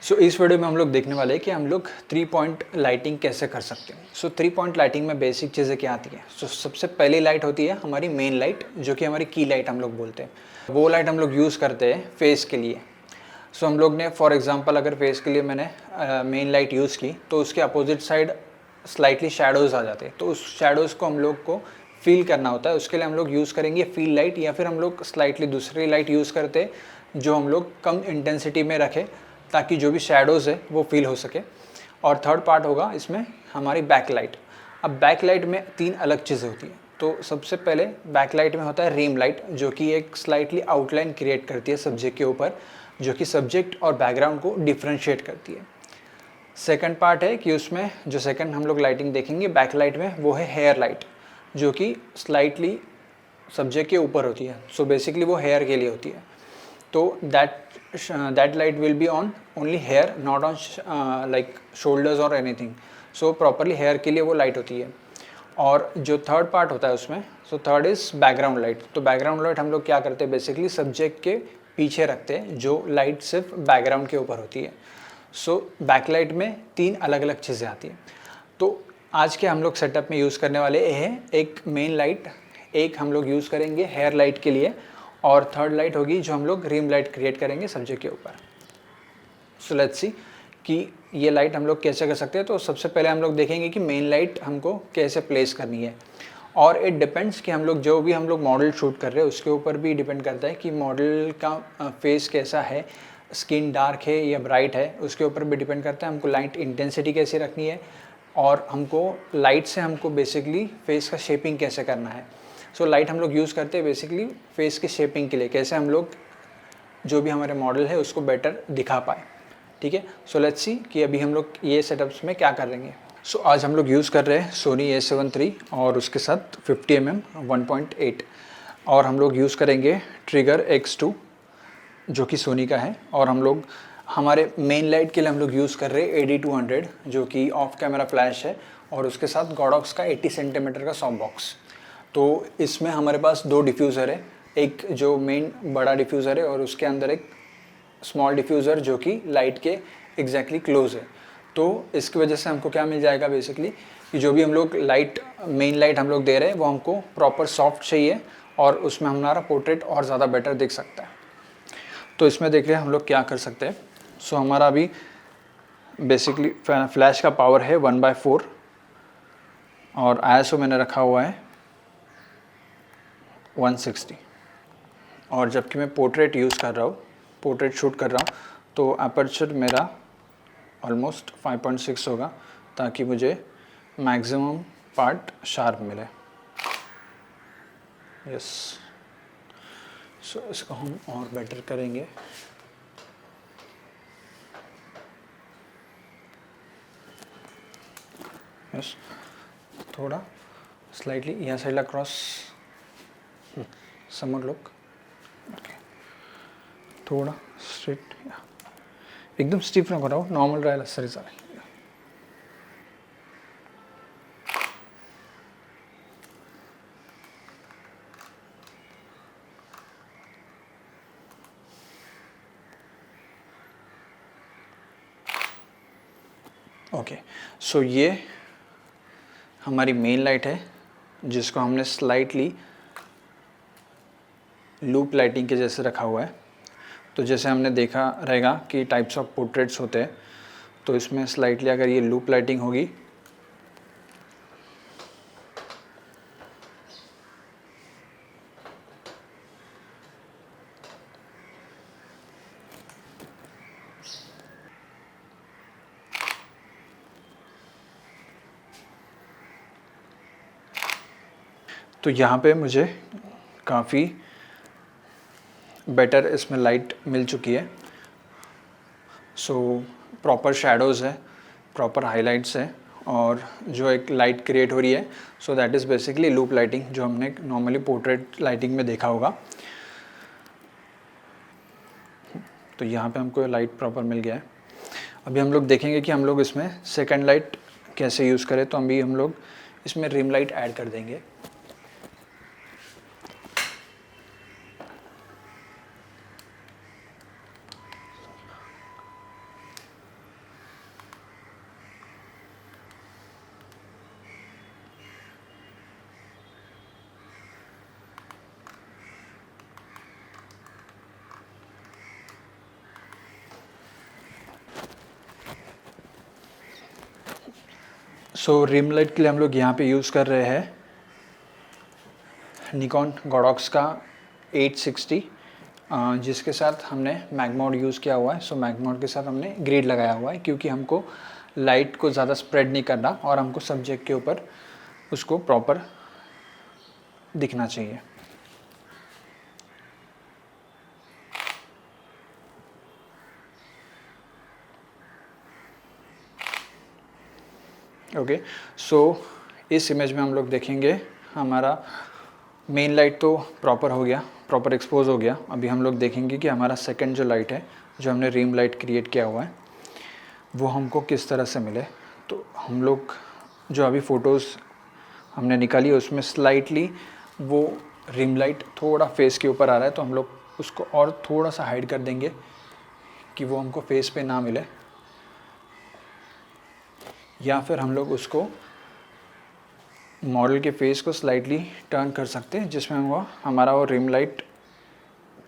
इस वीडियो में हम लोग देखने वाले हैं कि हम लोग 3 पॉइंट लाइटिंग कैसे कर सकते हैं। 3 पॉइंट लाइटिंग में बेसिक चीज़ें क्या आती हैं। सबसे पहली लाइट होती है हमारी मेन लाइट, जो कि हमारी की लाइट हम लोग बोलते हैं। वो लाइट हम लोग यूज़ करते हैं फेस के लिए। हम लोग ने फॉर एग्जांपल अगर फेस के लिए मैंने मेन लाइट यूज़ की तो उसके अपोजिट साइड स्लाइटली शैडोज़ आ जाते हैं, तो उस शैडोज़ को हम लोग को फील करना होता है। उसके लिए हम लोग यूज़ करेंगे फील लाइट, या फिर हम लोग स्लाइटली दूसरी लाइट यूज़ करते हैं जो हम लोग कम इंटेंसिटी में रखें ताकि जो भी शैडोज़ है वो फील हो सके। और थर्ड पार्ट होगा इसमें हमारी बैक लाइट। अब बैक लाइट में 3 अलग चीज़ें होती हैं। तो सबसे पहले बैक लाइट में होता है रिम लाइट, जो कि एक स्लाइटली आउटलाइन क्रिएट करती है सब्जेक्ट के ऊपर, जो कि सब्जेक्ट और बैकग्राउंड को डिफ्रेंशिएट करती है। सेकंड पार्ट है कि उसमें जो सेकंड हम लोग लाइटिंग देखेंगे बैक लाइट में, वो है हेयर लाइट, जो कि स्लाइटली सब्जेक्ट के ऊपर होती है। बेसिकली वो हेयर के लिए होती है। तो that light will be on only hair, not on like shoulders और एनीथिंग। प्रॉपरली हेयर के लिए वो लाइट होती है। और जो थर्ड पार्ट होता है उसमें, थर्ड इज़ बैकग्राउंड लाइट। तो बैकग्राउंड लाइट हम लोग क्या करते हैं, बेसिकली सब्जेक्ट के पीछे रखते हैं, जो लाइट सिर्फ बैकग्राउंड के ऊपर होती है। बैकलाइट में 3 अलग अलग चीज़ें आती हैं। तो आज के हम लोग सेटअप में यूज़ करने वाले हैं एक मेन लाइट, एक हम लोग यूज़ करेंगे हेयर लाइट के लिए, और थर्ड लाइट होगी जो हम लोग रिम लाइट क्रिएट करेंगे सब्जेक्ट के ऊपर। लेट्स सी कि ये लाइट हम लोग कैसे कर सकते हैं। तो सबसे पहले हम लोग देखेंगे कि मेन लाइट हमको कैसे प्लेस करनी है, और इट डिपेंड्स कि हम लोग मॉडल शूट कर रहे हैं उसके ऊपर भी डिपेंड करता है कि मॉडल का फेस कैसा है, स्किन डार्क है या ब्राइट है, उसके ऊपर भी डिपेंड करता है हमको लाइट इंटेंसिटी कैसे रखनी है, और हमको लाइट से हमको बेसिकली फेस का शेपिंग कैसे करना है। लाइट हम लोग यूज़ करते हैं बेसिकली फेस के शेपिंग के लिए, कैसे हम लोग जो भी हमारे मॉडल है उसको बेटर दिखा पाए। ठीक है, लेट्स सी कि अभी हम लोग ये सेटअप्स में क्या कर देंगे। आज हम लोग यूज़ कर रहे हैं सोनी A7 III और उसके साथ 50mm 1.8, और हम लोग यूज़ करेंगे ट्रिगर X2 जो कि सोनी का है। और हम लोग हमारे मेन लाइट के लिए हम लोग यूज़ कर रहे हैं AD200 जो कि ऑफ कैमरा फ्लैश है, और उसके साथ गॉडॉक्स का 80 सेंटीमीटर का सॉफ्ट बॉक्स। तो इसमें हमारे पास 2 डिफ्यूज़र है, एक जो मेन बड़ा डिफ्यूज़र है और उसके अंदर एक स्मॉल डिफ्यूज़र जो कि लाइट के एग्जैक्टली क्लोज है। तो इसकी वजह से हमको क्या मिल जाएगा बेसिकली कि जो भी हम लोग मेन लाइट हम लोग दे रहे हैं वो हमको प्रॉपर सॉफ्ट चाहिए, और उसमें हमारा पोर्ट्रेट और ज़्यादा बेटर दिख सकता है। तो इसमें देखिए हम लोग क्या कर सकते हैं। हमारा अभी बेसिकली फ्लैश का पावर है 1/4, और ISO मैंने रखा हुआ है 160। और जबकि मैं पोर्ट्रेट यूज़ कर रहा हूँ, पोर्ट्रेट शूट कर रहा हूँ, तो अपर्चर मेरा ऑलमोस्ट 5.6 होगा, ताकि मुझे मैक्सिमम पार्ट शार्प मिले। यस, इसको हम और बेटर करेंगे। यस, थोड़ा स्लाइटली यहाँ साइड क्रॉस समर लुक, थोड़ा स्ट्रेट, एकदम स्टिफ नको राहू, नॉर्मल राहायला सरी चालेल। ओके, ये हमारी मेन लाइट है जिसको हमने स्लाइटली लूप लाइटिंग के जैसे रखा हुआ है। तो जैसे हमने देखा रहेगा कि टाइप्स ऑफ पोर्ट्रेट्स होते हैं, तो इसमें स्लाइटली अगर ये लूप लाइटिंग होगी तो यहाँ पे मुझे काफ़ी बेटर इसमें लाइट मिल चुकी है। प्रॉपर शैडोज़ है, प्रॉपर हाइलाइट्स है, और जो एक लाइट क्रिएट हो रही है, that is basically loop lighting जो हमने नॉर्मली पोर्ट्रेट लाइटिंग में देखा होगा। तो यहाँ पे हमको लाइट प्रॉपर मिल गया है। अभी हम लोग देखेंगे कि हम लोग इसमें सेकंड लाइट कैसे यूज़ करें। तो अभी हम लोग इसमें रिम लाइट ऐड कर देंगे। सो रिम लाइट के लिए हम लोग यहाँ पे यूज़ कर रहे हैं निकॉन गॉडॉक्स का 860, जिसके साथ हमने मैगमोड यूज़ किया हुआ है। सो मैगमोड के साथ हमने ग्रिड लगाया हुआ है क्योंकि हमको लाइट को ज़्यादा स्प्रेड नहीं करना और हमको सब्जेक्ट के ऊपर उसको प्रॉपर दिखना चाहिए। ओके, सो इस इमेज में हम लोग देखेंगे हमारा मेन लाइट तो प्रॉपर हो गया, प्रॉपर एक्सपोज हो गया। अभी हम लोग देखेंगे कि हमारा सेकंड जो लाइट है, जो हमने रिम लाइट क्रिएट किया हुआ है, वो हमको किस तरह से मिले। तो हम लोग जो अभी फ़ोटोज़ हमने निकाली उसमें स्लाइटली वो रिम लाइट थोड़ा फेस के ऊपर आ रहा है, तो हम लोग उसको और थोड़ा सा हाइड कर देंगे कि वो हमको फेस पे ना मिले, या फिर हम लोग उसको मॉडल के फेस को स्लाइटली टर्न कर सकते हैं जिसमें वो हमारा वो रिम लाइट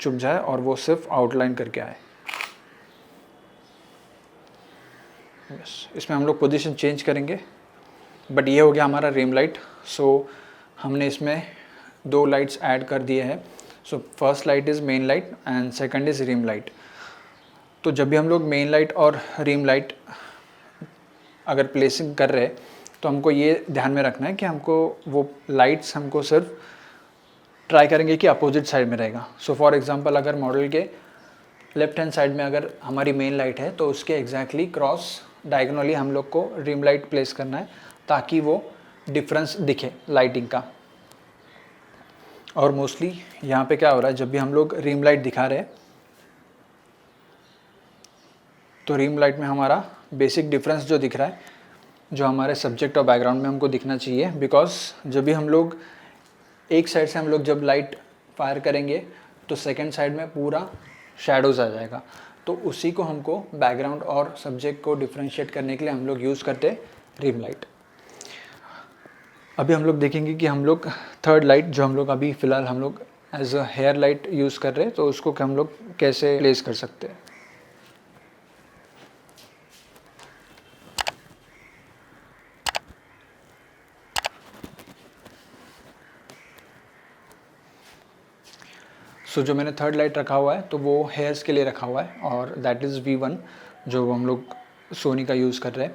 चुप जाए और वो सिर्फ आउटलाइन करके आए। यस, इसमें हम लोग पोजीशन चेंज करेंगे, बट ये हो गया हमारा रिम लाइट। सो हमने इसमें 2 लाइट्स ऐड कर दिए हैं। So first light is main light and second is rim light. तो जब भी हम लोग मेन लाइट और रिम लाइट अगर प्लेसिंग कर रहे हैं तो हमको ये ध्यान में रखना है कि हमको वो लाइट्स हमको सिर्फ ट्राई करेंगे कि अपोजिट साइड में रहेगा। सो फॉर एग्जांपल अगर मॉडल के लेफ्ट हैंड साइड में अगर हमारी मेन लाइट है तो उसके एग्जैक्टली क्रॉस डायगोनली हम लोग को रिम लाइट प्लेस करना है ताकि वो डिफरेंस दिखे लाइटिंग का। और मोस्टली यहाँ पे क्या हो रहा है, जब भी हम लोग रिम लाइट दिखा रहे हैं तो रिम लाइट में हमारा बेसिक डिफरेंस जो दिख रहा है, जो हमारे सब्जेक्ट और बैकग्राउंड में हमको दिखना चाहिए, बिकॉज जब भी हम लोग एक साइड से हम लोग जब लाइट फायर करेंगे तो सेकंड साइड में पूरा शैडोज़ आ जाएगा। तो उसी को हमको बैकग्राउंड और सब्जेक्ट को डिफ्रेंशिएट करने के लिए हम लोग यूज़ करते हैं रिम लाइट। अभी हम लोग देखेंगे कि हम लोग थर्ड लाइट जो हम लोग अभी फ़िलहाल हम लोग as a hair light use कर रहे हैं, तो उसको हम लोग कैसे प्लेस कर सकते हैं। सो जो मैंने थर्ड लाइट रखा हुआ है तो वो हेयर्स के लिए रखा हुआ है और दैट इज़ V1 जो हम लोग सोनी का यूज़ कर रहे हैं,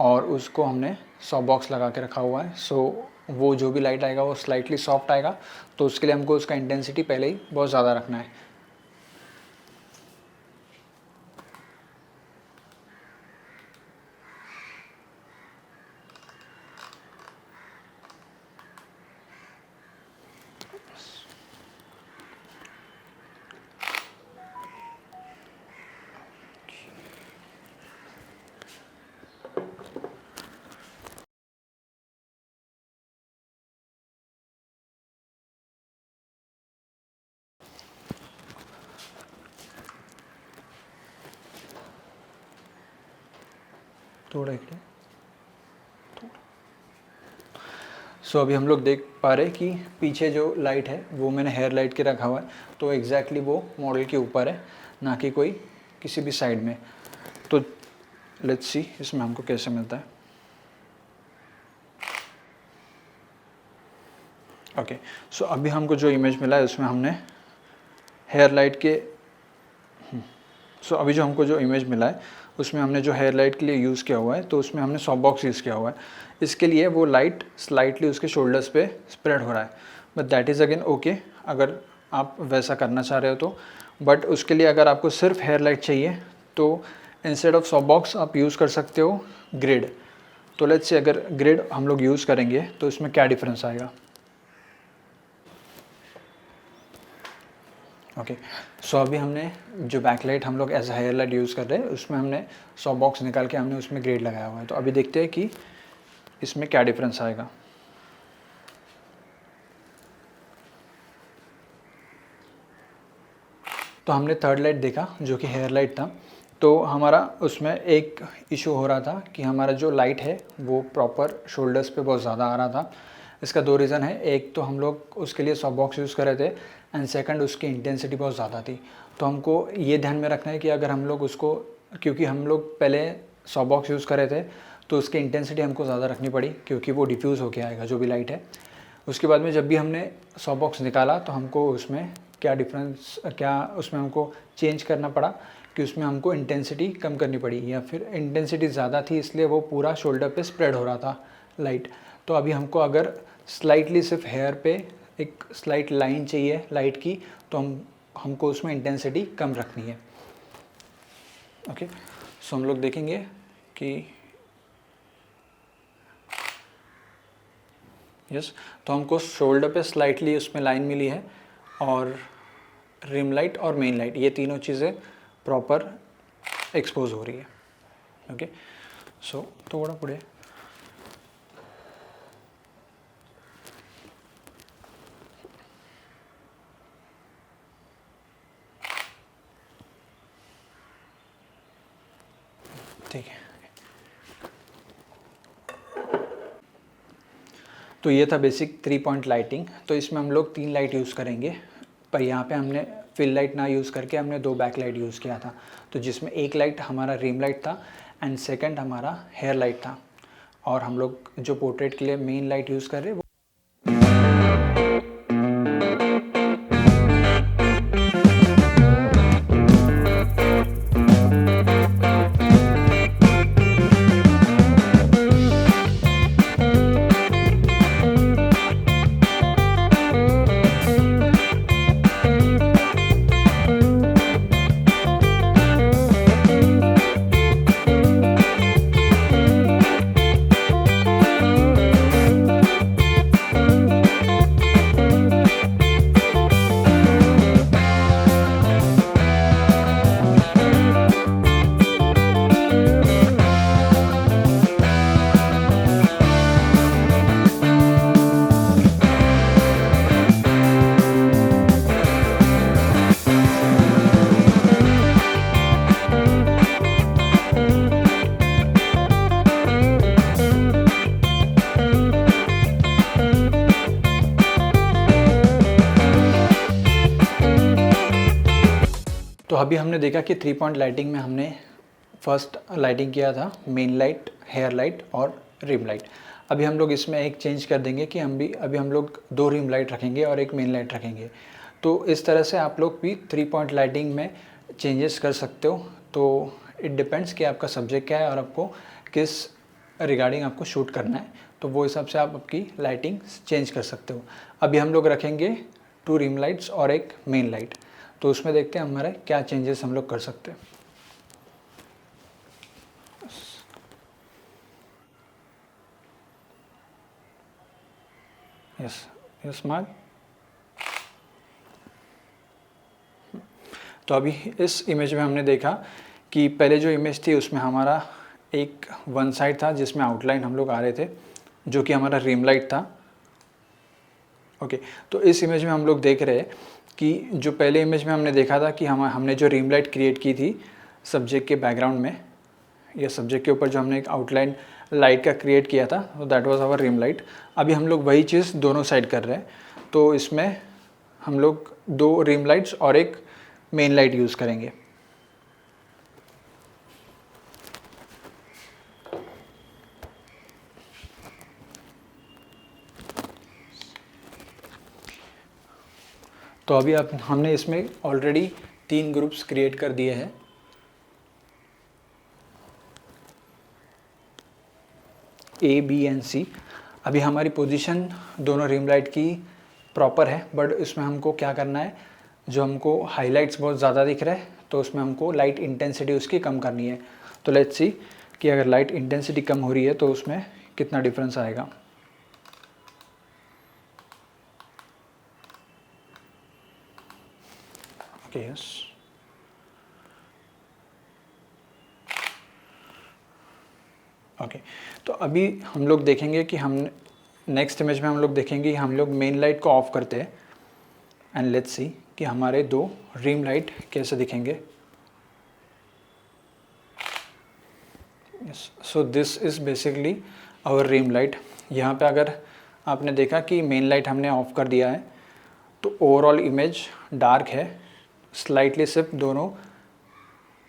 और उसको हमने सॉफ्ट बॉक्स लगा के रखा हुआ है। सो वो जो भी लाइट आएगा वो स्लाइटली सॉफ्ट आएगा, तो उसके लिए हमको उसका इंटेंसिटी पहले ही बहुत ज़्यादा रखना है। थोड़ा एक सो अभी हम लोग देख पा रहे हैं कि पीछे जो लाइट है वो मैंने हेयर लाइट के रखा हुआ है, तो एग्जैक्टली वो मॉडल के ऊपर है, ना कि कोई किसी भी साइड में। तो लेट्स सी इसमें हमको कैसे मिलता है। ओके, सो अभी हमको जो इमेज मिला है उसमें हमने हेयर लाइट के सो अभी जो हमको जो इमेज मिला है उसमें हमने जो हेयर लाइट के लिए यूज़ किया हुआ है, तो उसमें हमने सॉफ्ट बॉक्स यूज़ किया हुआ है। इसके लिए वो लाइट स्लाइटली उसके शोल्डर्स पे स्प्रेड हो रहा है, but that is again okay अगर आप वैसा करना चाह रहे हो तो। बट उसके लिए अगर आपको सिर्फ हेयर लाइट चाहिए तो इंस्टेड ऑफ सॉफ्ट बॉक्स आप यूज़ कर सकते हो ग्रिड। तो लेट्स से अगर ग्रिड हम लोग यूज़ करेंगे तो इसमें क्या डिफरेंस आएगा। ओके, सो अभी हमने जो बैकलाइट हम लोग as a hair light use कर रहे हैं उसमें हमने सॉफ्ट बॉक्स निकाल के हमने उसमें ग्रेड लगाया हुआ है। तो अभी देखते हैं कि इसमें क्या डिफरेंस आएगा। तो हमने थर्ड लाइट देखा जो कि हेयर लाइट था, तो हमारा उसमें एक इशू हो रहा था कि हमारा जो लाइट है वो प्रॉपर शोल्डर्स पे बहुत ज़्यादा आ रहा था। इसका 2 रीज़न है, एक तो हम लोग उसके लिए सॉफ्ट बॉक्स यूज़ कर रहे थे एंड सेकंड उसकी इंटेंसिटी बहुत ज़्यादा थी। तो हमको ये ध्यान में रखना है कि अगर हम लोग उसको, क्योंकि हम लोग पहले सॉफ्ट बॉक्स यूज़ कर रहे थे तो उसकी इंटेंसिटी हमको ज़्यादा रखनी पड़ी क्योंकि वो डिफ्यूज़ होके आएगा जो भी लाइट है। उसके बाद में जब भी हमने सॉफ्ट बॉक्स निकाला तो हमको उसमें क्या उसमें हमको चेंज करना पड़ा कि उसमें हमको इंटेंसिटी कम करनी पड़ी, या फिर इंटेंसिटी ज़्यादा थी इसलिए वो पूरा शोल्डर पे स्प्रेड हो रहा था लाइट। तो अभी हमको अगर स्लाइटली सिर्फ हेयर पे एक स्लाइट लाइन चाहिए लाइट की, तो हमको उसमें इंटेंसिटी कम रखनी है। ओके, सो हम लोग देखेंगे कि यस, तो हमको शोल्डर पे स्लाइटली उसमें लाइन मिली है और रिम लाइट और मेन लाइट ये तीनों चीज़ें प्रॉपर एक्सपोज हो रही है। ओके, सो थोड़ा पुढे ठीक है। तो ये था बेसिक 3 पॉइंट लाइटिंग। तो इसमें हम लोग 3 लाइट यूज़ करेंगे, पर यहाँ पे हमने फिल लाइट ना यूज़ करके हमने 2 बैक लाइट यूज़ किया था। तो जिसमें एक लाइट हमारा रिम लाइट था एंड सेकंड हमारा हेयर लाइट था, और हम लोग जो पोर्ट्रेट के लिए मेन लाइट यूज़ कर रहे हैं वो तो अभी हमने देखा कि 3 पॉइंट लाइटिंग में हमने फर्स्ट लाइटिंग किया था मेन लाइट, हेयर लाइट और रिम लाइट। अभी हम लोग इसमें एक चेंज कर देंगे कि अभी हम लोग 2 रिम लाइट रखेंगे और एक मेन लाइट रखेंगे। तो इस तरह से आप लोग भी 3 पॉइंट लाइटिंग में चेंजेस कर सकते हो। तो इट डिपेंड्स कि आपका सब्जेक्ट क्या है और आपको किस रिगार्डिंग आपको शूट करना है, तो वो हिसाब से आप आपकी लाइटिंग चेंज कर सकते हो। अभी हम लोग रखेंगे 2 रिम लाइट्स और एक मेन लाइट, तो उसमें देखते हैं हमारे क्या चेंजेस हम लोग कर सकते हैं। Yes yes mark. तो अभी इस इमेज में हमने देखा कि पहले जो इमेज थी उसमें हमारा एक वन साइड था जिसमें आउटलाइन हम लोग आ रहे थे, जो कि हमारा रिम लाइट था। ओके, तो इस इमेज में हम लोग देख रहे हैं कि जो पहले इमेज में हमने देखा था कि हमने जो रिम लाइट क्रिएट की थी सब्जेक्ट के बैकग्राउंड में या सब्जेक्ट के ऊपर जो हमने एक आउटलाइन लाइट का क्रिएट किया था, तो that was our rim light. अभी हम लोग वही चीज़ दोनों साइड कर रहे हैं, तो इसमें हम लोग 2 रिम लाइट्स और एक मेन लाइट यूज़ करेंगे। तो अभी हमने इसमें ऑलरेडी 3 ग्रुप्स क्रिएट कर दिए हैं। A, B and C। अभी हमारी पोजीशन दोनों रिम लाइट की प्रॉपर है, बट इसमें हमको क्या करना है, जो हमको हाइलाइट्स बहुत ज़्यादा दिख रहा है तो उसमें हमको लाइट इंटेंसिटी उसकी कम करनी है। तो लेट्स सी कि अगर लाइट इंटेंसिटी कम हो रही है तो उसमें कितना डिफरेंस आएगा। Okay yes, okay. तो अभी हम लोग देखेंगे कि हम नेक्स्ट इमेज में हम लोग देखेंगे कि हम लोग मेन लाइट को ऑफ करते हैं एंड लेट्स सी कि हमारे 2 रिम लाइट कैसे दिखेंगे। Yes, so this is basically our rim light. यहाँ पे अगर आपने देखा कि मेन लाइट हमने ऑफ कर दिया है तो ओवरऑल इमेज डार्क है, स्लाइटली सिर्फ दोनों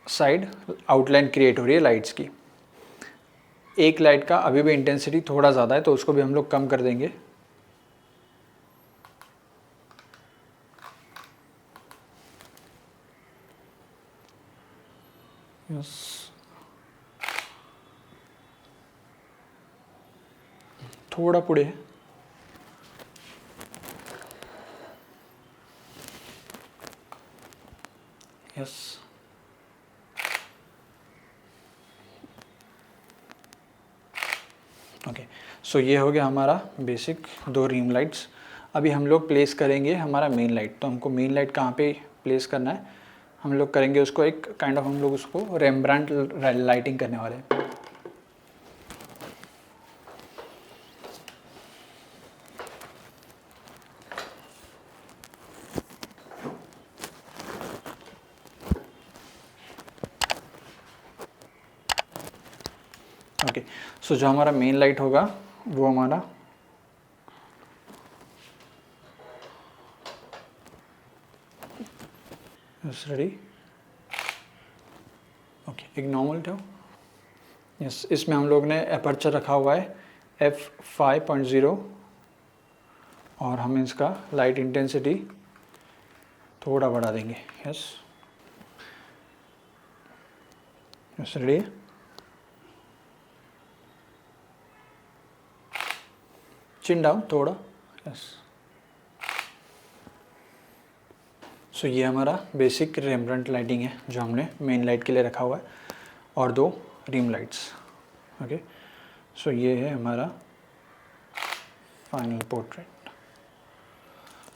साइड आउटलाइन क्रिएट हो रही है लाइट्स की। एक लाइट का अभी भी इंटेंसिटी थोड़ा ज़्यादा है, तो उसको भी हम लोग कम कर देंगे। यस, थोड़ा पुढे है। Yes, okay. सो ये हो गया हमारा बेसिक 2 रिम लाइट्स। अभी हम लोग प्लेस करेंगे हमारा मेन लाइट। तो हमको मेन लाइट कहाँ पे प्लेस करना है, हम लोग करेंगे उसको एक काइंड ऑफ, हम लोग उसको रेम्ब्रांट लाइटिंग करने वाले हैं। ओके, सो जो हमारा मेन लाइट होगा वो हमारा रेडी। ओके, एक नॉर्मल लो। यस, इसमें हम लोग ने अपर्चर रखा हुआ है f5.0 और हम इसका लाइट इंटेंसिटी थोड़ा बढ़ा देंगे। Yes, yes ready. Chin down थोड़ा। यस, सो ये हमारा बेसिक रेम्ब्रांट लाइटिंग है जो हमने मेन लाइट के लिए रखा हुआ है, और 2 रिम लाइट्स। ओके, सो ये है हमारा फाइनल पोर्ट्रेट।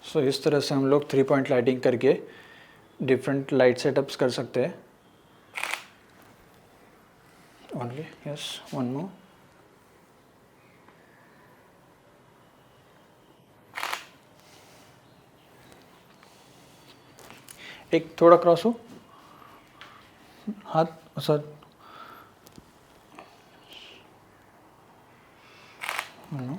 सो इस तरह से हम लोग 3 पॉइंट लाइटिंग करके डिफरेंट लाइट सेटअप्स कर सकते हैं। Only yes, one more. एक थोड़ा क्रॉस हो हाथ सर। नो